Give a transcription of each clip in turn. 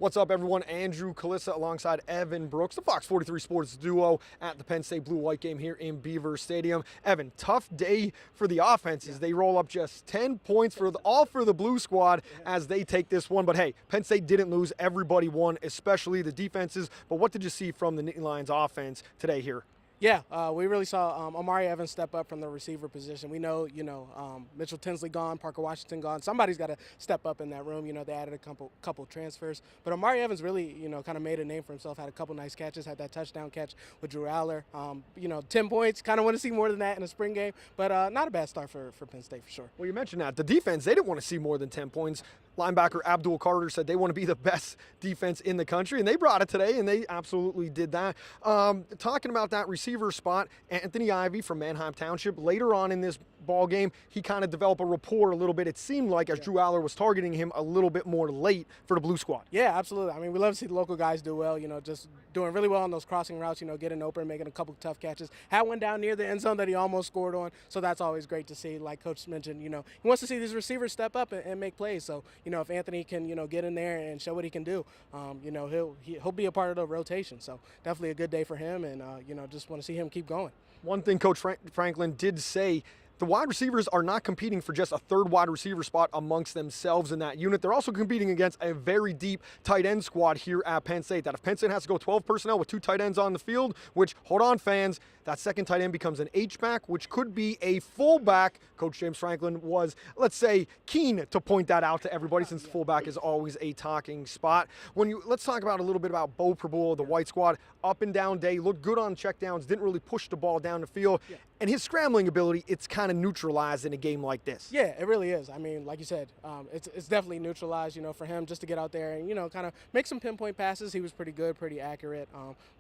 What's up, everyone? Andrew Kalista alongside Evan Brooks, the Fox 43 Sports duo at the Penn State Blue-White game here in Beaver Stadium. Evan, tough day for the offenses. They roll up just 10 points all for the Blue squad as they take this one. But hey, Penn State didn't lose. Everybody won, especially the defenses. But what did you see from the Nittany Lions offense today here? Yeah, we really saw Omari Evans step up from the receiver position. We know, Mitchell Tinsley gone, Parker Washington gone. Somebody's got to step up in that room. They added a couple transfers. But Omari Evans really, kind of made a name for himself, had a couple nice catches, had that touchdown catch with Drew Allar. 10 points, kind of want to see more than that in a spring game. But not a bad start for Penn State for sure. Well, you mentioned that. The defense, they didn't want to see more than 10 points. Linebacker Abdul Carter said they want to be the best defense in the country, and they brought it today, and they absolutely did that. Talking about that receiver spot, Anthony Ivy from Manheim Township, later on in this ball game, he kind of developed a rapport a little bit, it seemed like, as Drew Allar was targeting him a little bit more late for the Blue squad. Yeah, absolutely. I mean, we love to see the local guys do well, just doing really well on those crossing routes, getting open, making a couple tough catches. Had one down near the end zone that he almost scored on, so that's always great to see. Like Coach mentioned, he wants to see these receivers step up and make plays. So, if Anthony can, get in there and show what he can do, he'll be a part of the rotation. So definitely a good day for him, and, just want to see him keep going. One thing Coach Franklin did say, the wide receivers are not competing for just a third wide receiver spot amongst themselves in that unit. They're also competing against a very deep tight end squad here at Penn State. That if Penn State has to go 12 personnel with 2 tight ends on the field, which, hold on fans, that second tight end becomes an H-back, which could be a fullback. Coach James Franklin was, let's say, keen to point that out to everybody since the fullback is always a talking spot. Let's talk about a little bit about Beau, Pribula, the white squad. Up and down day, looked good on checkdowns, didn't really push the ball down the field. And his scrambling ability, it's kind of neutralized in a game like this. Yeah, it really is. I mean, like you said, it's definitely neutralized, for him just to get out there and, kind of make some pinpoint passes. He was pretty good, pretty accurate.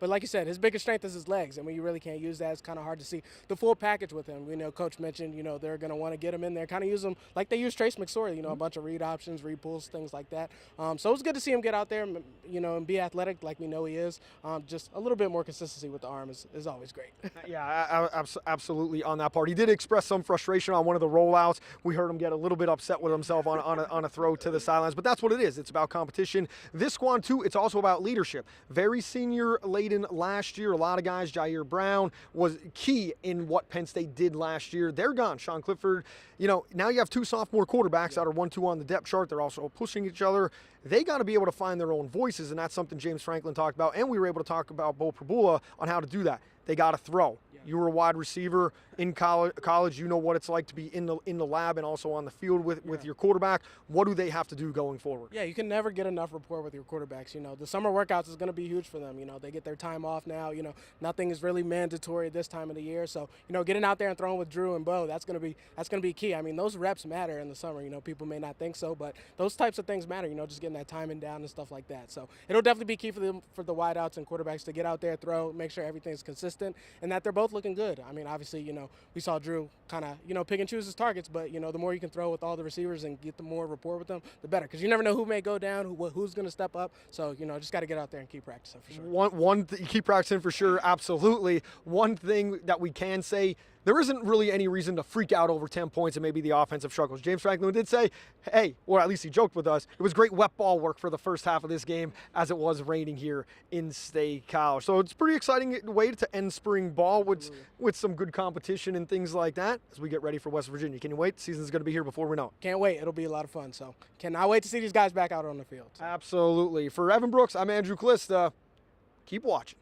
But like you said, his biggest strength is his legs. And when you really can't use that, it's kind of hard to see the full package with him. Coach mentioned, they're going to want to get him in there, kind of use him like they use Trace McSorley, a bunch of read options, read pulls, things like that. So it was good to see him get out there, and be athletic like we know he is. Just a little bit more consistency with the arm is always great. Yeah, absolutely on that part. He did express some frustration on one of the rollouts. We heard him get a little bit upset with himself on a throw to the sidelines, but that's what it is. It's about competition. This squad, too, it's also about leadership. Very senior laden last year. A lot of guys, Jair Brown was key in what Penn State did last year. They're gone. Sean Clifford, now you have 2 sophomore quarterbacks that are 1-2 on the depth chart. They're also pushing each other. They got to be able to find their own voices, and that's something James Franklin talked about, and we were able to talk about Beau Pribula on how to do that. They got to throw. You were a wide receiver in college. You know what it's like to be in the lab and also on the field with your quarterback. What do they have to do going forward? Yeah, you can never get enough rapport with your quarterbacks. The summer workouts is going to be huge for them. They get their time off now. Nothing is really mandatory this time of the year. So, getting out there and throwing with Drew and Beau, that's going to be key. I mean, those reps matter in the summer. People may not think so, but those types of things matter. Just getting that timing down and stuff like that. So it'll definitely be key for the wideouts and quarterbacks to get out there, throw, make sure everything's consistent, and that they're both looking good. I mean, obviously, we saw Drew kind of, pick and choose his targets, but, the more you can throw with all the receivers and get the more rapport with them, the better. Because you never know who may go down, who's going to step up. So, just got to get out there and keep practicing for sure. Keep practicing for sure, absolutely. One thing that we can say, there isn't really any reason to freak out over 10 points and maybe the offensive struggles. James Franklin did say, hey, or at least he joked with us, it was great wet ball work for the first half of this game as it was raining here in State College. So it's a pretty exciting way to end spring ball with some good competition and things like that as we get ready for West Virginia. Can you wait? The season's going to be here before we know it. Can't wait. It'll be a lot of fun. So cannot wait to see these guys back out on the field. So. Absolutely. For Evan Brooks, I'm Andrew Kalista. Keep watching.